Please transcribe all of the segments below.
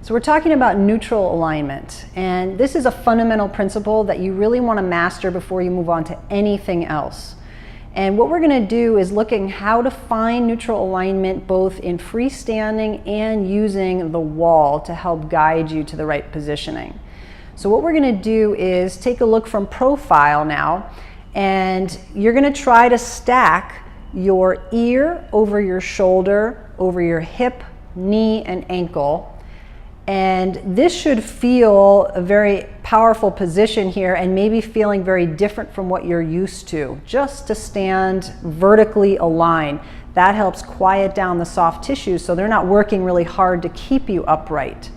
So we're talking about neutral alignment, and this is a fundamental principle that you really want to master before you move on to anything else. And what we're going to do is looking how to find neutral alignment both in freestanding and using the wall to help guide you to the right positioning. So what we're going to do is take a look from profile now, and you're going to try to stack your ear over your shoulder, over your hip, knee, and ankle. And this should feel a very powerful position here and maybe feeling very different from what you're used to. Just to stand vertically aligned. That helps quiet down the soft tissues so they're not working really hard to keep you upright.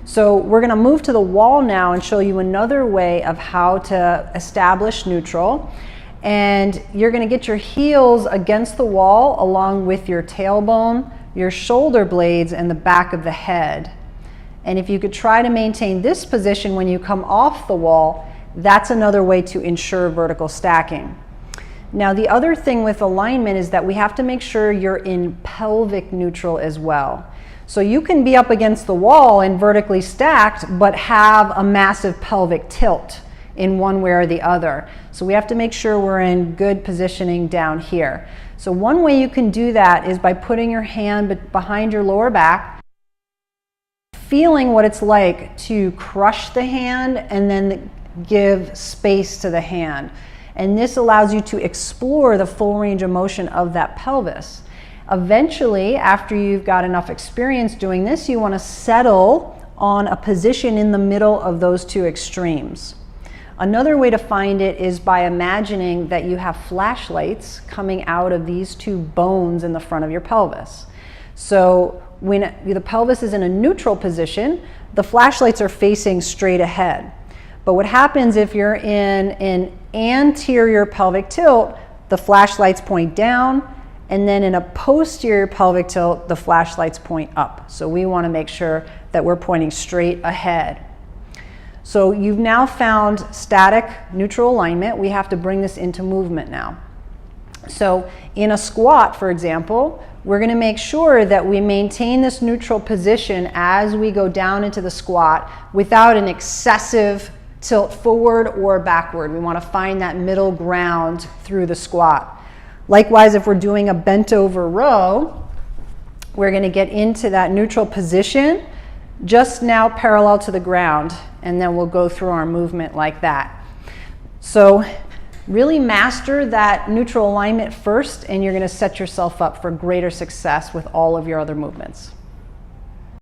So we're going to move to the wall now and show you another way of how to establish neutral. And you're going to get your heels against the wall along with your tailbone, your shoulder blades, and the back of the head. And if you could try to maintain this position when you come off the wall, that's another way to ensure vertical stacking. Now, the other thing with alignment is that we have to make sure you're in pelvic neutral as well. So you can be up against the wall and vertically stacked, but have a massive pelvic tilt in one way or the other. So we have to make sure we're in good positioning down here. So one way you can do that is by putting your hand behind your lower back, feeling what it's like to crush the hand and then give space to the hand. And this allows you to explore the full range of motion of that pelvis. Eventually, after you've got enough experience doing this, you want to settle on a position in the middle of those two extremes. Another way to find it is by imagining that you have flashlights coming out of these two bones in the front of your pelvis. So when the pelvis is in a neutral position, the flashlights are facing straight ahead. But what happens if you're in an anterior pelvic tilt, the flashlights point down, and then in a posterior pelvic tilt, the flashlights point up. So we want to make sure that we're pointing straight ahead. So you've now found static neutral alignment. We have to bring this into movement now. So in a squat, for example, we're going to make sure that we maintain this neutral position as we go down into the squat without an excessive tilt forward or backward. We want to find that middle ground through the squat. Likewise, if we're doing a bent over row, we're going to get into that neutral position just now parallel to the ground, and then we'll go through our movement like that. So really master that neutral alignment first, and you're going to set yourself up for greater success with all of your other movements.